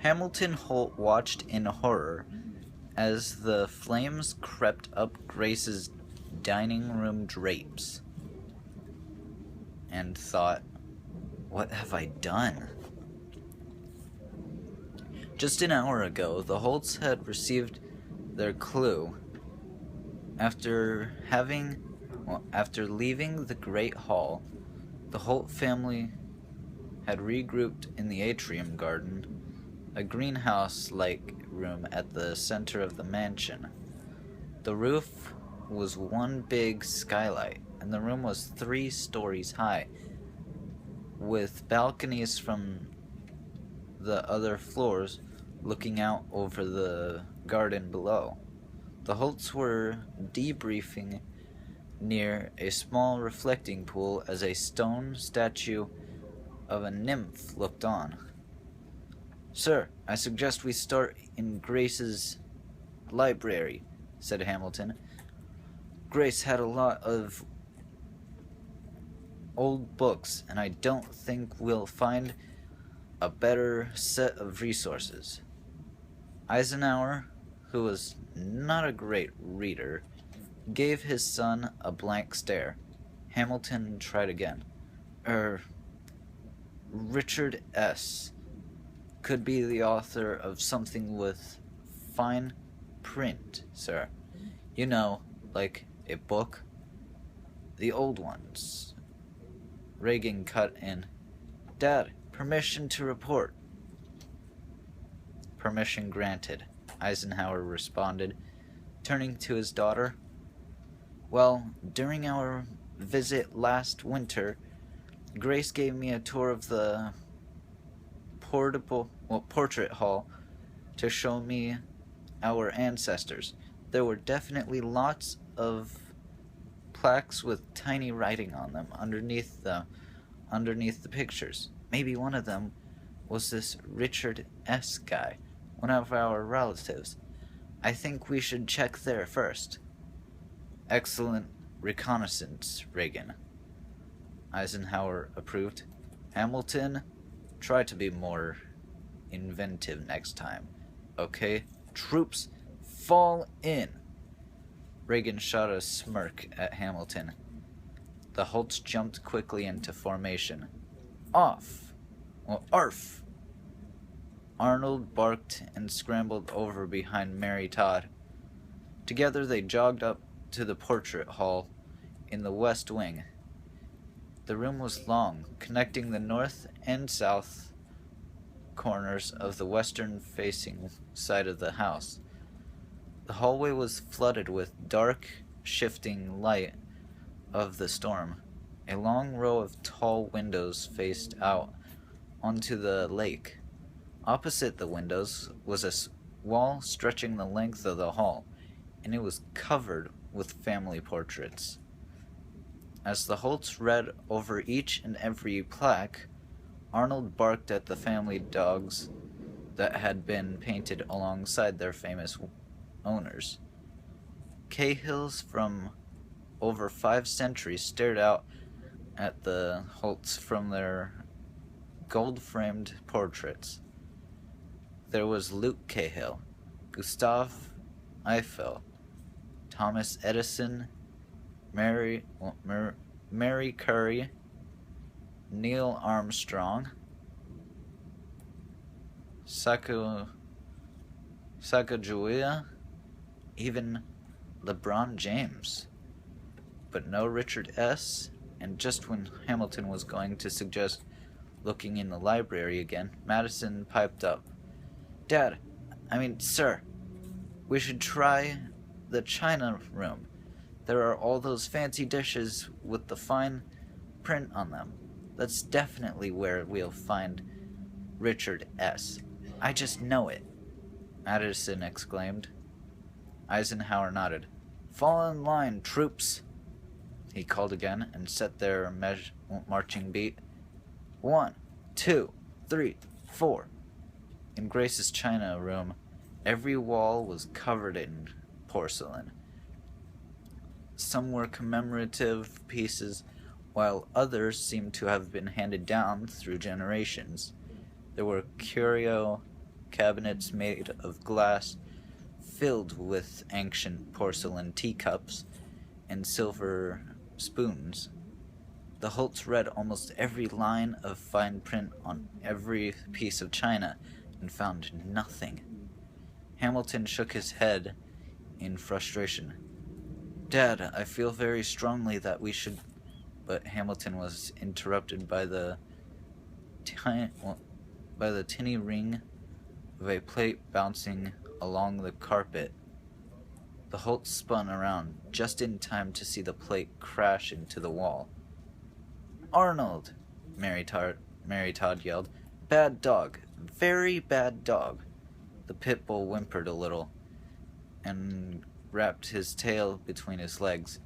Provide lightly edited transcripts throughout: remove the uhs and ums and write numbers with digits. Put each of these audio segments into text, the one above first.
Hamilton Holt watched in horror as the flames crept up Grace's dining room drapes and thought, "What have I done?" Just an hour ago, the Holts had received their clue. After leaving the Great Hall, the Holt family had regrouped in the atrium garden, a greenhouse-like room at the center of the mansion. The roof was one big skylight, and the room was 3 stories high, with balconies from the other floors looking out over the garden below. The Holts were debriefing near a small reflecting pool as a stone statue of a nymph looked on. "Sir, I suggest we start in Grace's library," said Hamilton. "Grace had a lot of old books, and I don't think we'll find a better set of resources." Eisenhower, who was not a great reader, gave his son a blank stare. Hamilton tried again. Richard S. could be the author of something with fine print, sir. You know, like a book. The old ones. Reagan cut in. "Dad, permission to report." "Permission granted," Eisenhower responded, turning to his daughter. "Well, during our visit last winter, Grace gave me a tour of the portrait hall to show me our ancestors. There were definitely lots of plaques with tiny writing on them underneath the pictures. Maybe one of them was this Richard S. guy, one of our relatives. I think we should check there first." "Excellent reconnaissance, Reagan," Eisenhower approved. "Hamilton, try to be more inventive next time. Okay? Troops, fall in!" Reagan shot a smirk at Hamilton. The Holts jumped quickly into formation. "Off! Arf!" Arnold barked and scrambled over behind Mary Todd. Together they jogged up to the portrait hall in the west wing. The room was long, connecting the north and south corners of the western-facing side of the house. The hallway was flooded with dark, shifting light of the storm. A long row of tall windows faced out onto the lake. Opposite the windows was a wall stretching the length of the hall, and it was covered with family portraits. As the Holts read over each and every plaque, Arnold barked at the family dogs that had been painted alongside their famous owners. Cahills from over 5 centuries stared out at the Holts from their gold-framed portraits. There was Luke Cahill, Gustav Eiffel, Thomas Edison, Mary Curie, Neil Armstrong, Sacagawea, even LeBron James. But no Richard S., and just when Hamilton was going to suggest looking in the library again, Madison piped up. Sir, we should try the China room. There are all those fancy dishes with the fine print on them. That's definitely where we'll find Richard S. I just know it," Addison exclaimed. Eisenhower nodded. "Fall in line, troops," he called again, and set their marching beat. 1, 2, 3, 4. In Grace's China room, every wall was covered in porcelain. Some were commemorative pieces, while others seemed to have been handed down through generations. There were curio cabinets made of glass, filled with ancient porcelain teacups and silver spoons. The Holts read almost every line of fine print on every piece of china and found nothing. Hamilton shook his head in frustration. Dad, I feel very strongly that we should... But Hamilton was interrupted by the tinny ring of a plate bouncing along the carpet. The Holt spun around just in time to see the plate crash into the wall. Arnold! Mary Todd yelled. Bad dog. Very bad dog. The pit bull whimpered a little and wrapped his tail between his legs.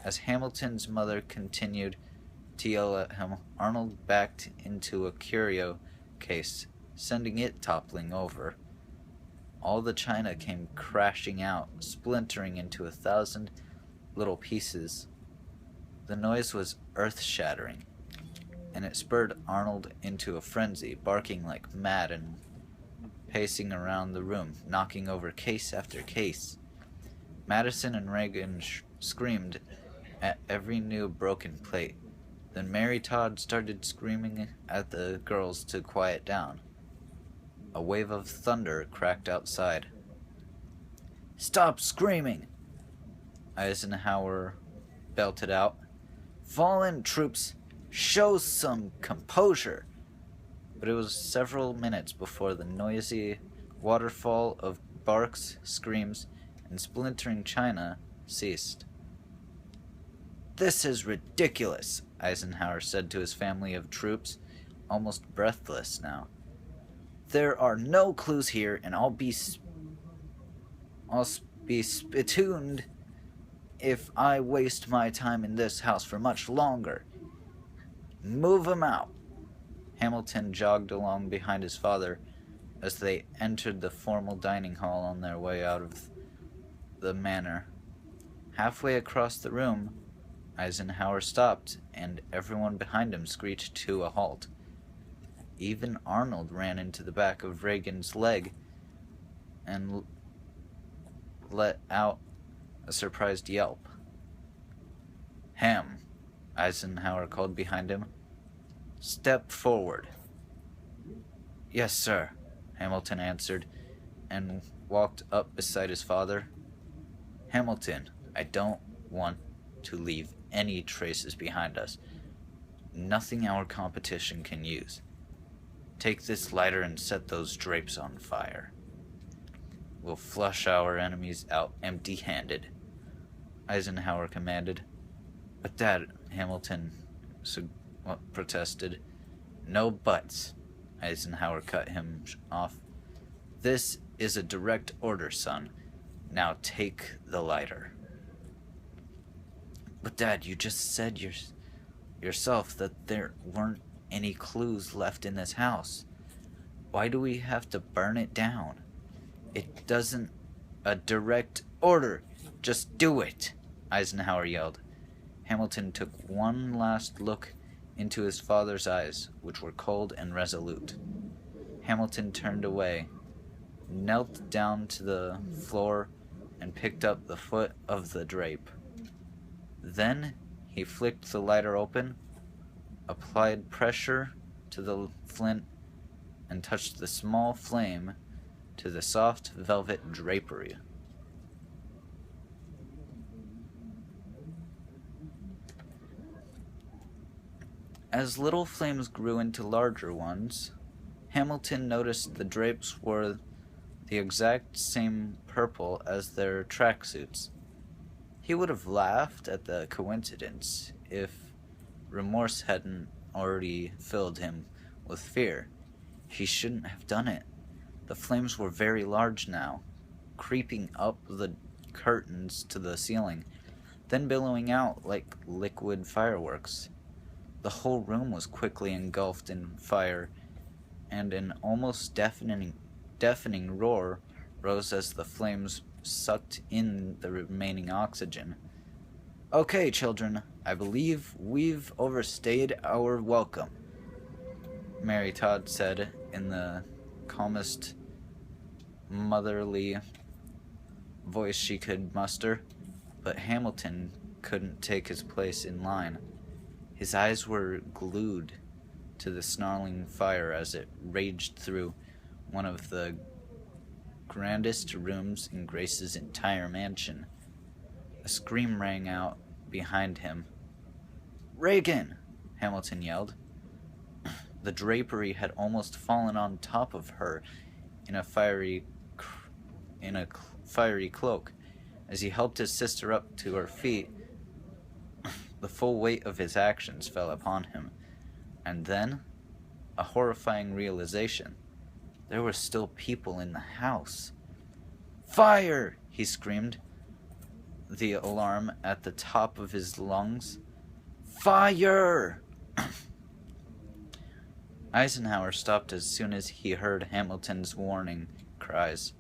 As Hamilton's mother continued to yell at him, Arnold backed into a curio case, sending it toppling over. All the china came crashing out, splintering into 1,000 little pieces. The noise was earth-shattering, and it spurred Arnold into a frenzy, barking like mad and pacing around the room, knocking over case after case. Madison and Reagan screamed at every new broken plate. Then Mary Todd started screaming at the girls to quiet down. A wave of thunder cracked outside. Stop screaming! Eisenhower belted out. Fall in, troops! Show some composure! But it was several minutes before the noisy waterfall of barks, screams, and splintering china ceased. This is ridiculous, Eisenhower said to his family of troops, almost breathless now. There are no clues here, and I'll be spittooned if I waste my time in this house for much longer. Move 'em out. Hamilton jogged along behind his father as they entered the formal dining hall on their way out of the manor. Halfway across the room, Eisenhower stopped, and everyone behind him screeched to a halt. Even Arnold ran into the back of Reagan's leg and let out a surprised yelp. Ham, Eisenhower called behind him. Step forward. Yes, sir, Hamilton answered, and walked up beside his father. Hamilton, I don't want to leave any traces behind us. Nothing our competition can use. Take this lighter and set those drapes on fire. We'll flush our enemies out empty-handed, Eisenhower commanded. But Dad, Hamilton protested. No buts, Eisenhower cut him off. This is a direct order, son. Now take the lighter. But Dad, you just said yourself that there weren't any clues left in this house. Why do we have to burn it down? It doesn't... A direct order. Just do it, Eisenhower yelled. Hamilton took one last look into his father's eyes, which were cold and resolute. Hamilton turned away, knelt down to the floor, and picked up the foot of the drape. Then he flicked the lighter open, applied pressure to the flint, and touched the small flame to the soft velvet drapery. As little flames grew into larger ones, Hamilton noticed the drapes were the exact same purple as their tracksuits. He would have laughed at the coincidence if remorse hadn't already filled him with fear. He shouldn't have done it. The flames were very large now, creeping up the curtains to the ceiling, then billowing out like liquid fireworks. The whole room was quickly engulfed in fire, and an almost deafening roar rose as the flames sucked in the remaining oxygen. Okay, children, I believe we've overstayed our welcome, Mary Todd said in the calmest motherly voice she could muster, but Hamilton couldn't take his place in line. His eyes were glued to the snarling fire as it raged through one of the grandest rooms in Grace's entire mansion. A scream rang out behind him. "Regan!" Hamilton yelled. The drapery had almost fallen on top of her in a fiery cloak. As he helped his sister up to her feet, the full weight of his actions fell upon him. And then, a horrifying realization. There were still people in the house. "Fire!" he screamed, the alarm at the top of his lungs. "Fire!" Eisenhower stopped as soon as he heard Hamilton's warning cries.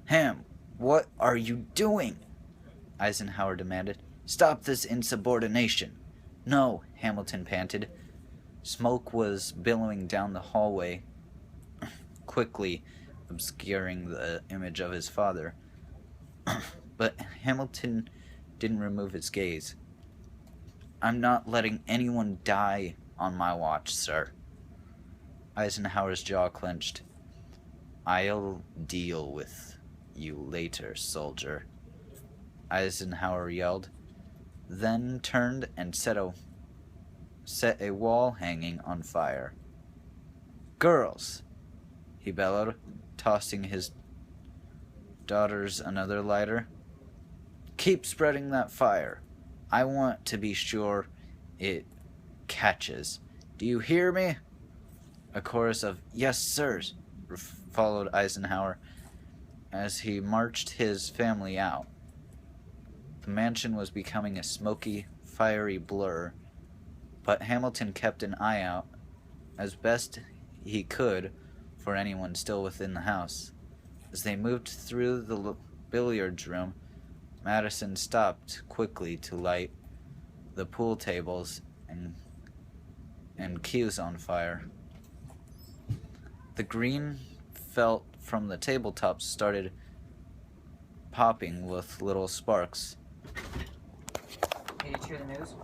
"Ham, what are you doing?" Eisenhower demanded. "Stop this insubordination." "No," Hamilton panted. Smoke was billowing down the hallway, quickly obscuring the image of his father. But Hamilton didn't remove his gaze. "I'm not letting anyone die on my watch, sir." Eisenhower's jaw clenched. "I'll deal with you later, soldier," Eisenhower yelled, then turned and set a wall hanging on fire. "Girls!" he bellowed, tossing his daughters another lighter. "Keep spreading that fire. I want to be sure it catches. Do you hear me?" A chorus of "Yes, sirs," followed Eisenhower as he marched his family out. The mansion was becoming a smoky, fiery blur, but Hamilton kept an eye out as best he could for anyone still within the house. As they moved through the billiards room, Madison stopped quickly to light the pool tables and cues on fire. The green felt from the tabletops started popping with little sparks. Hey, did you hear the news?